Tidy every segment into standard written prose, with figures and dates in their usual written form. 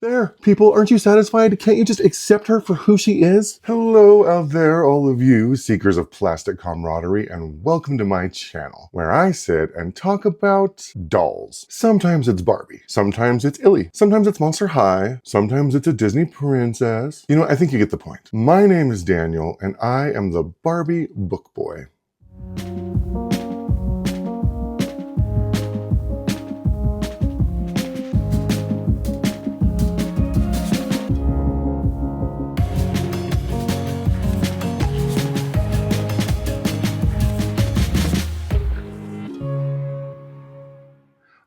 There, people, aren't you satisfied? Can't you just accept her for who she is? Hello out there, all of you seekers of plastic camaraderie, and welcome to my channel, where I sit and talk about dolls. Sometimes it's Barbie, sometimes it's Illy, sometimes it's Monster High, sometimes it's a Disney princess. You know, I think you get the point. My name is Daniel, and I am the Barbie book boy.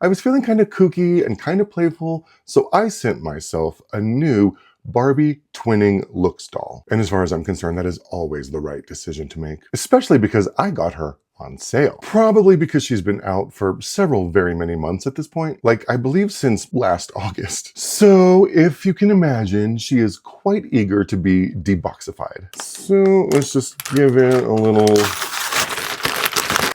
I was feeling kind of kooky and kind of playful, so I sent myself a new Barbie Twinning Looks Doll. And as far as I'm concerned, that is always the right decision to make, especially because I got her on sale. Probably because she's been out for several very many months at this point, like I believe since last August. So if you can imagine, she is quite eager to be deboxified. So let's just give it a little...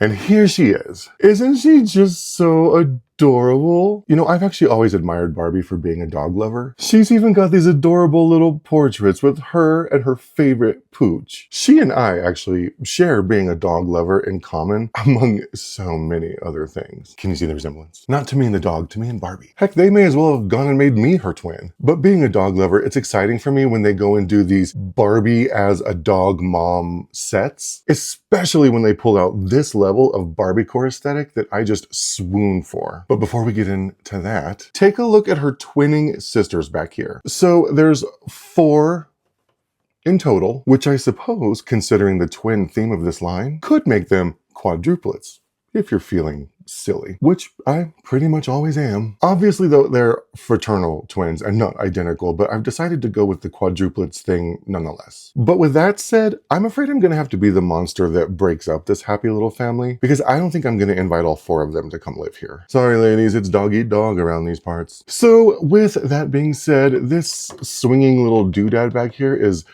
And here she is. Isn't she just so adorable? You know, I've actually always admired Barbie for being a dog lover. She's even got these adorable little portraits with her and her favorite pooch. She and I actually share being a dog lover in common, among so many other things. Can you see the resemblance? Not to me and the dog, to me and Barbie. Heck, they may as well have gone and made me her twin. But being a dog lover, it's exciting for me when they go and do these Barbie as a dog mom sets, especially when they pull out this level of Barbiecore aesthetic that I just swoon for. But before we get into that, take a look at her twinning sisters back here. So there's 4 in total, which I suppose, considering the twin theme of this line, could make them quadruplets, if you're feeling silly, which I pretty much always am. Obviously, though, they're fraternal twins and not identical, but I've decided to go with the quadruplets thing nonetheless. But with that said, I'm afraid I'm going to have to be the monster that breaks up this happy little family, because I don't think I'm going to invite all 4 of them to come live here. Sorry, ladies, it's dog eat dog around these parts. So with that being said, this swinging little doodad back here is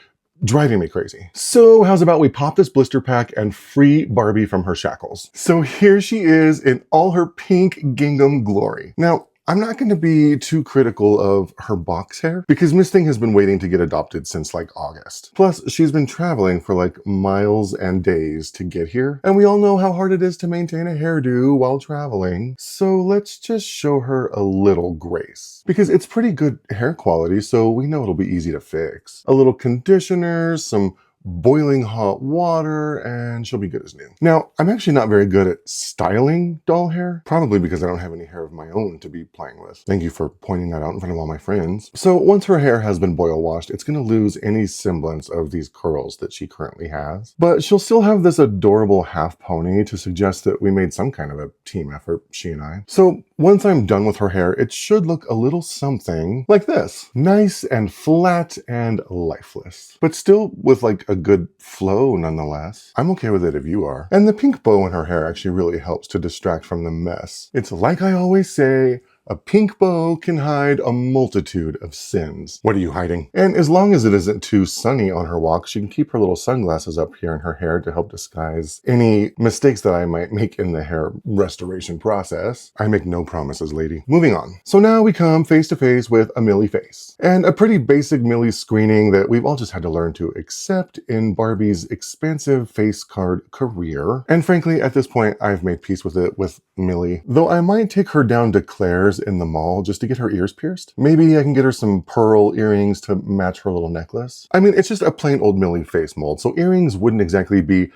driving me crazy. So how's about we pop this blister pack and free Barbie from her shackles? So here she is in all her pink gingham glory. Now, I'm not going to be too critical of her box hair because Miss Thing has been waiting to get adopted since like August. Plus, she's been traveling for like miles and days to get here. And we all know how hard it is to maintain a hairdo while traveling. So let's just show her a little grace because it's pretty good hair quality. So we know it'll be easy to fix. A little conditioner, some boiling hot water, and she'll be good as new. Now, I'm actually not very good at styling doll hair, probably because I don't have any hair of my own to be playing with. Thank you for pointing that out in front of all my friends. So once her hair has been boil washed, it's going to lose any semblance of these curls that she currently has. But she'll still have this adorable half pony to suggest that we made some kind of a team effort, she and I. So once I'm done with her hair, it should look a little something like this. Nice and flat and lifeless, but still with like a good flow nonetheless. I'm okay with it if you are. And the pink bow in her hair actually really helps to distract from the mess. It's like I always say, a pink bow can hide a multitude of sins. What are you hiding? And as long as it isn't too sunny on her walk, she can keep her little sunglasses up here in her hair to help disguise any mistakes that I might make in the hair restoration process. I make no promises, lady. Moving on. So now we come face to face with a Millie face. And a pretty basic Millie screening that we've all just had to learn to accept in Barbie's expansive face card career. And frankly, at this point, I've made peace with it with Millie. Though I might take her down to Claire's in the mall just to get her ears pierced. Maybe I can get her some pearl earrings to match her little necklace. I mean, it's just a plain old Millie face mold, so earrings wouldn't exactly be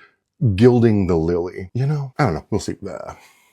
gilding the lily, you know? I don't know, we'll see.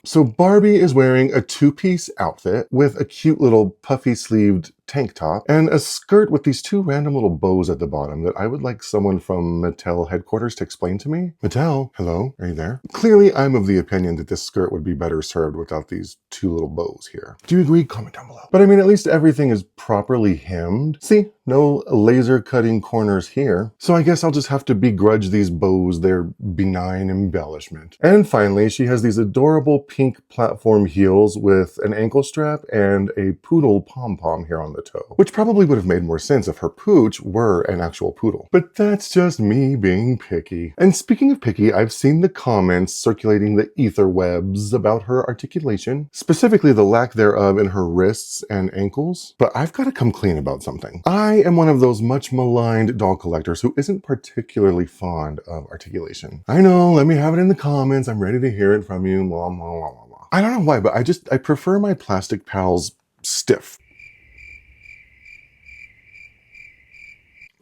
So Barbie is wearing a 2-piece outfit with a cute little puffy sleeved tank top and a skirt with these 2 random little bows at the bottom that I would like someone from Mattel headquarters to explain to me. Mattel, hello, are you there? Clearly, I'm of the opinion that this skirt would be better served without these 2 little bows here. Do you agree? Comment down below. But I mean, at least everything is properly hemmed. See, no laser cutting corners here. So I guess I'll just have to begrudge these bows their benign embellishment. And finally, she has these adorable pink platform heels with an ankle strap and a poodle pom-pom here on the the toe, which probably would have made more sense if her pooch were an actual poodle. But that's just me being picky. And speaking of picky, I've seen the comments circulating the ether webs about her articulation, specifically the lack thereof in her wrists and ankles. But I've got to come clean about something. I am one of those much maligned doll collectors who isn't particularly fond of articulation. I know, let me have it in the comments. I'm ready to hear it from you. Blah, blah, blah, blah, blah. I don't know why, but I prefer my plastic pals stiff.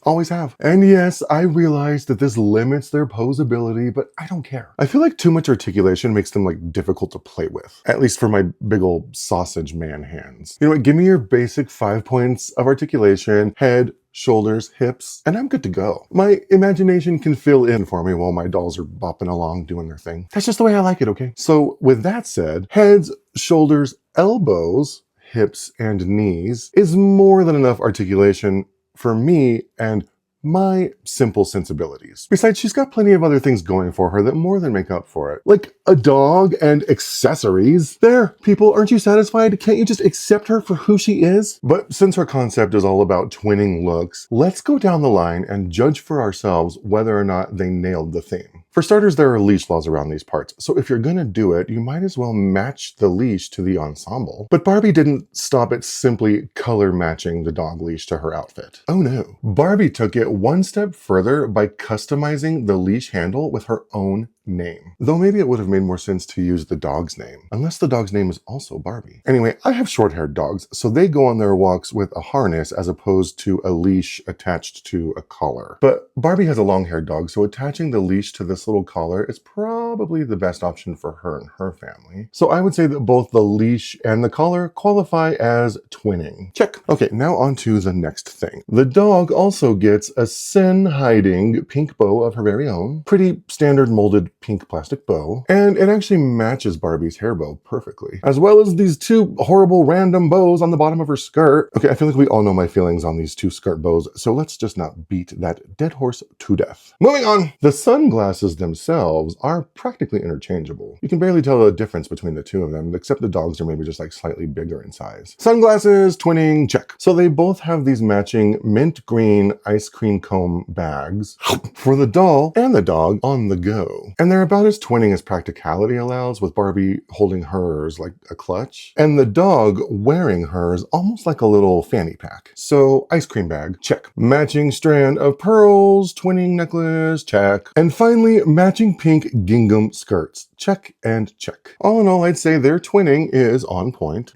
Always have. And yes, I realize that this limits their posability, but I don't care. I feel like too much articulation makes them like difficult to play with, at least for my big old sausage man hands. You know what, give me your basic 5 points of articulation, head, shoulders, hips, and I'm good to go. My imagination can fill in for me while my dolls are bopping along doing their thing. That's just the way I like it, okay? So with that said, heads, shoulders, elbows, hips, and knees is more than enough articulation for me and my simple sensibilities. Besides, she's got plenty of other things going for her that more than make up for it. Like a dog and accessories. There, people, aren't you satisfied? Can't you just accept her for who she is? But since her concept is all about twinning looks, let's go down the line and judge for ourselves whether or not they nailed the theme. For starters, there are leash laws around these parts, so if you're gonna do it, you might as well match the leash to the ensemble. But Barbie didn't stop at simply color matching the dog leash to her outfit. Oh no. Barbie took it one step further by customizing the leash handle with her own name. Though maybe it would have made more sense to use the dog's name, unless the dog's name is also Barbie. Anyway, I have short-haired dogs, so they go on their walks with a harness as opposed to a leash attached to a collar. But Barbie has a long-haired dog, so attaching the leash to this little collar is probably the best option for her and her family. So I would say that both the leash and the collar qualify as twinning. Check. Okay, now on to the next thing. The dog also gets a sin-hiding pink bow of her very own. Pretty standard molded pink plastic bow, and it actually matches Barbie's hair bow perfectly, as well as these two horrible random bows on the bottom of her skirt. Okay, I feel like we all know my feelings on these two skirt bows, so let's just not beat that dead horse to death. Moving on! The sunglasses themselves are practically interchangeable. You can barely tell the difference between the two of them, except the dogs are maybe just like slightly bigger in size. Sunglasses, twinning, check. So they both have these matching mint green ice cream cone bags for the doll and the dog on the go. And they're about as twinning as practicality allows, with Barbie holding hers like a clutch, and the dog wearing hers almost like a little fanny pack. So ice cream bag, check. Matching strand of pearls, twinning necklace, check. And finally, matching pink gingham skirts, check and check. All in all, I'd say their twinning is on point.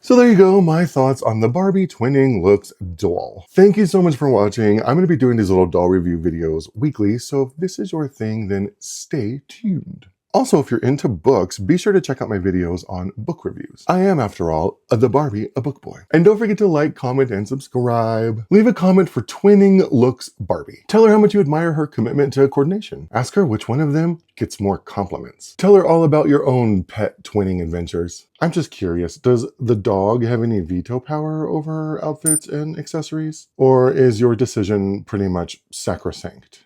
So there you go, my thoughts on the Barbie Twinning Looks Doll. Thank you so much for watching. I'm going to be doing these little doll review videos weekly, so if this is your thing, then stay tuned. Also, if you're into books, be sure to check out my videos on book reviews. I am, after all, the Barbie, a book boy. And don't forget to like, comment, and subscribe. Leave a comment for Twinning Looks Barbie. Tell her how much you admire her commitment to coordination. Ask her which one of them gets more compliments. Tell her all about your own pet twinning adventures. I'm just curious, does the dog have any veto power over her outfits and accessories? Or is your decision pretty much sacrosanct?